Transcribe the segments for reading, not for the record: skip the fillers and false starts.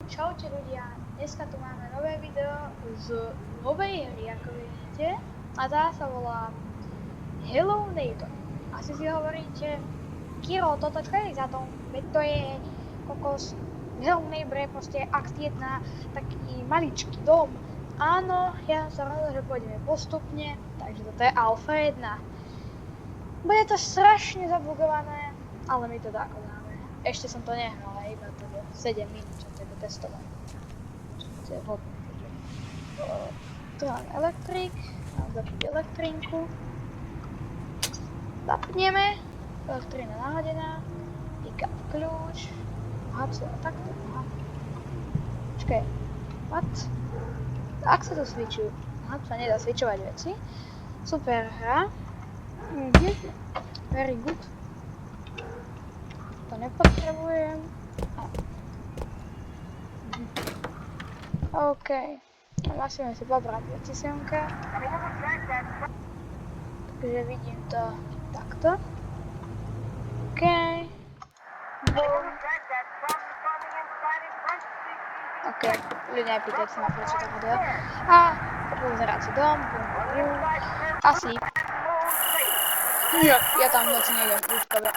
Čaute ľudia, dneska tu máme nové video z novej hry, ako vidíte, a tá sa volá Hello Neighbor. Asi si hovoríte, Kiro, toto čo je za dom? Veď to je kokos. Hello Neighbor je proste akt 1, taký maličký dom. Áno, ja sa rozhodol, že pôjdeme postupne, takže toto je Alpha 1. Bude to strašne zabugované, ale my to dáko dáme. Ešte som to nehral, iba teda 7 minút som to testoval. To je hodné. Tu máme elektrik, mám zapiť elektrinku. Zapneme, elektrina nahodená, pick-up kľúč. Aha, čo je takto? Aha. Počkaj, what? Ak sa to switchujú? Aha, tu sa nedá switchovať veci. Super hra. Very good. To nepotrebujem. OK. Musíme si pobrať veci semka. Takže vidím to takto. OK. OK. Ľudia nepýtajte sa ma prečo tak video. A pozerať si dom. Asi. Ja tam v noci nejdem. Už to viem.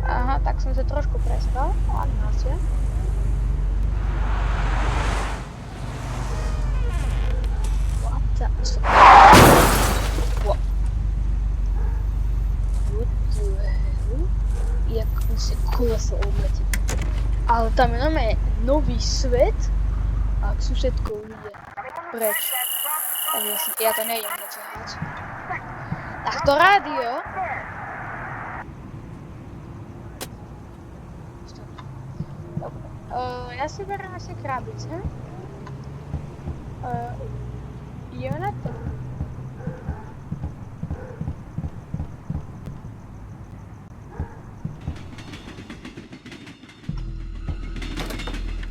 Aha, tak som sa trošku prespal. Animácia. What the... What? What the hell? Jak on si kolesol odletí. Ale tam je normálne nový svet. A susedkou ide preč. Takže ja to nejdem načahať. Tak to rádio. Ja si beriem asi krabice. Ideme na to.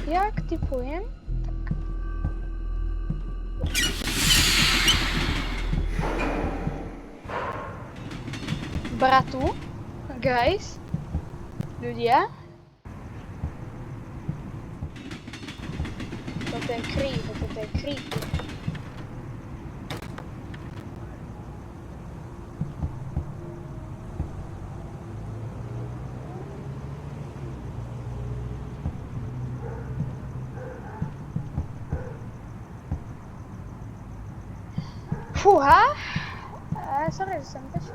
Jak typujem, tak... Bratu, guys, ľudia. Toto je creepy. Fúha! Sorry, že som tečko.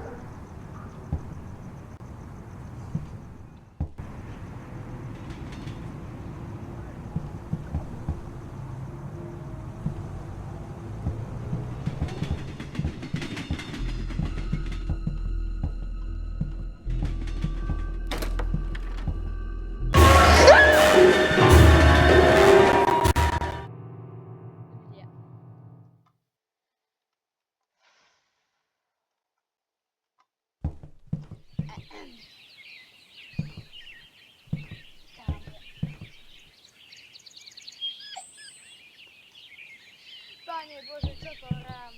Pane Bože, čo to hrám?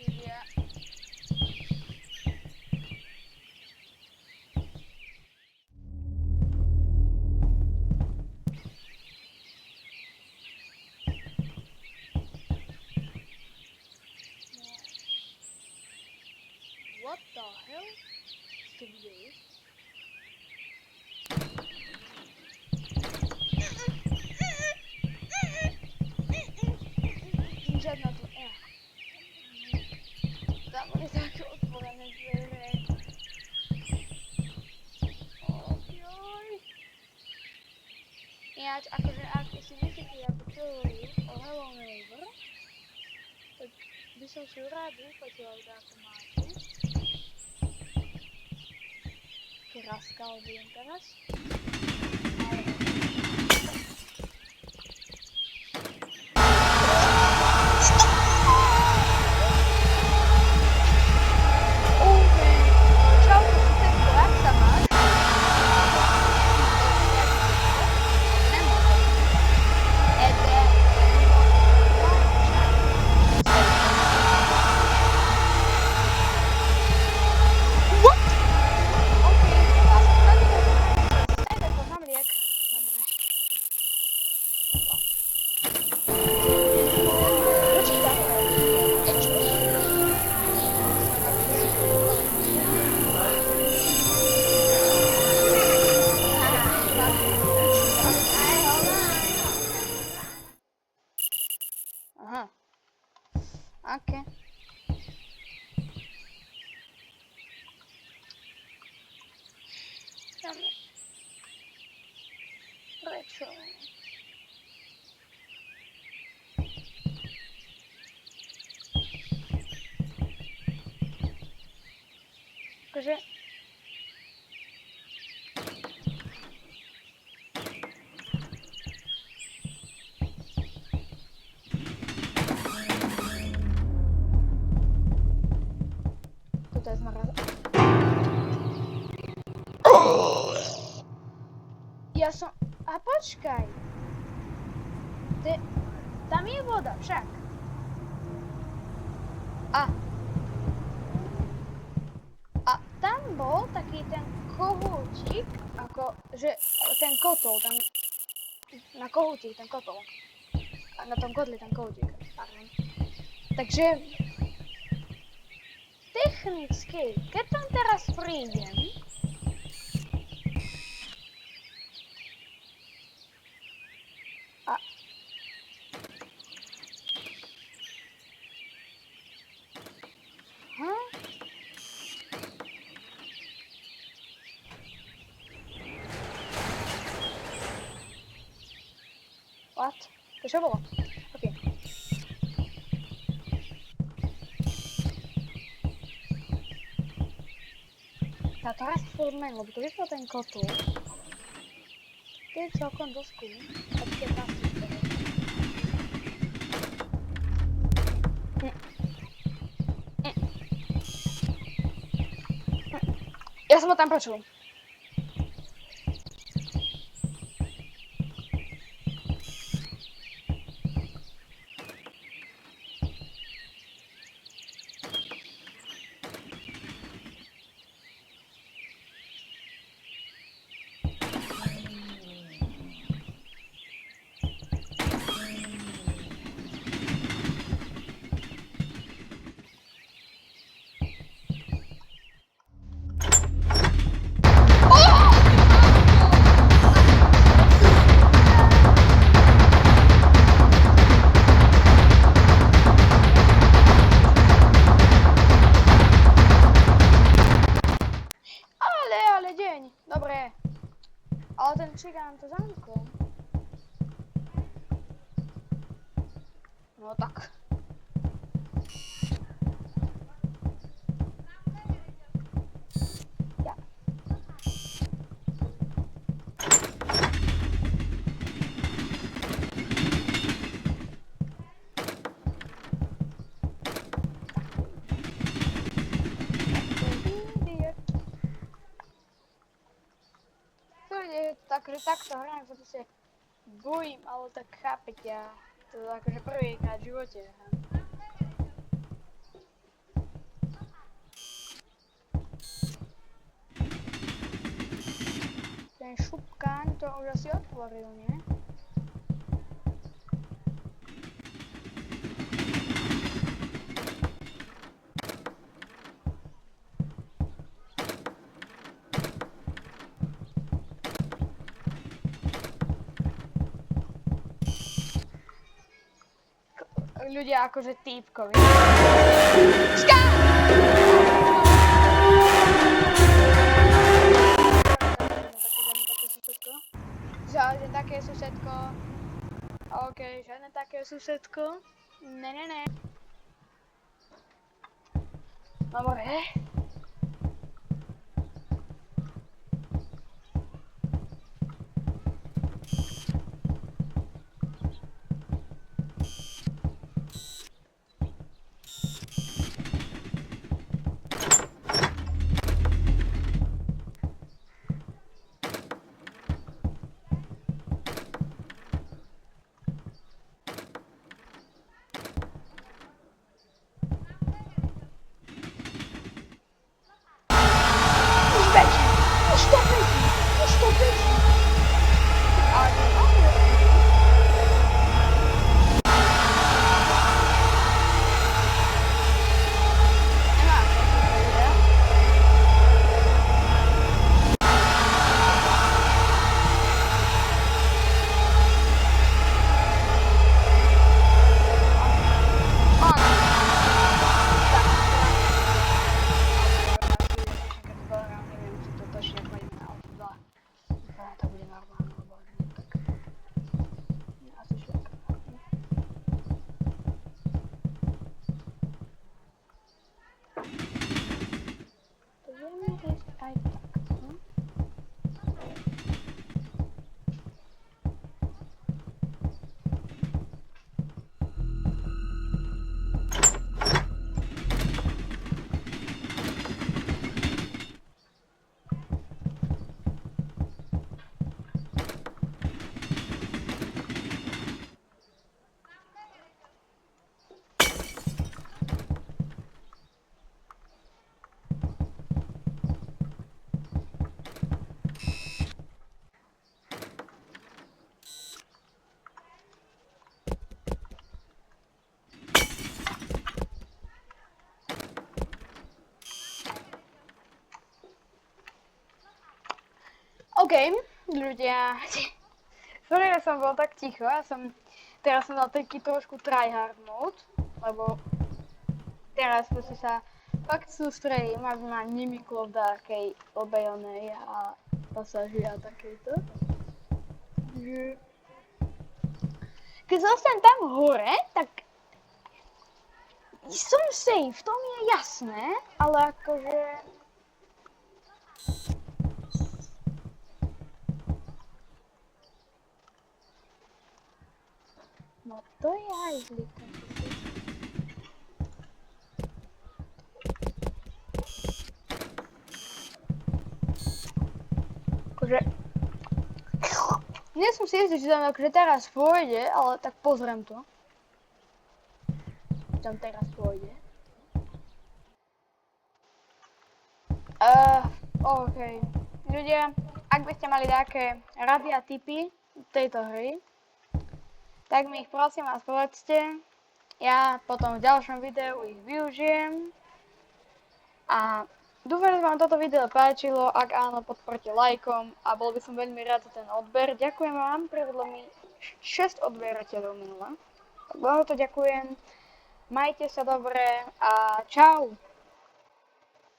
Ľudia. What the hell? To kde je? Žiadna tu... Tam boli také otvorené dvere. Ojoj. Ináč, akože ak si myslíte, ako čo hovorí o Hello Neighbor, tak by som si rád vyfotil, ako máte. Raskal budem teraz. What? Prečo? Akože... Toto je zmaraz... Ja som... A počkaj! Tam je voda však. A tam bol taký ten kohútik, ako, že ten kotol, ten... Na kohútik, ten kotol. A na tom kotli ten kohútik, pardon. Takže... Technicky, keď tam teraz prídem... What? To čo bolo? OK. A teraz furt lebo to vyšlo ten kotol. To je celkom dosť cool. A keď nás tu spolu. Ja som ho tam počul. Dobre, ale ten čigán to zamkol. No tak. Ja. Takže takto hrám, to sa bojím, ale tak chápete, ja to akože prvýkrát v živote hrám. Ten šupkáň to už asi otvoril, nie? Ľudia akože týpkovi. Šká! Žiadne také susedko. OK, žiadne také susedko. Ne. Dobre. aj takto. OK, ľudia, sorry, že som bol tak ticho, teraz som dal taký trošku tryhard mode, lebo teraz proste sa fakt sústredím, aby ma nemyklo v takej obejonej a pasáži a takejto. Keď zostanem tam hore, tak som safe, to mi je jasné, ale akože... No to je hajzlík. Akože... Nie som si istý, či tam akože teraz pôjde, ale tak pozriem to. Či tam teraz pôjde. OK. Ľudia, ak by ste mali nejaké rady a tipy tejto hry, tak mi ich prosím vás povedzte. Ja potom v ďalšom videu ich využijem. A dúfam, že vám toto video páčilo. Ak áno, podporte lajkom a bol by som veľmi rád za ten odber. Ďakujem vám, privedlo mi 6 odberateľov minule. Tak veľmi to ďakujem. Majte sa dobre a čau.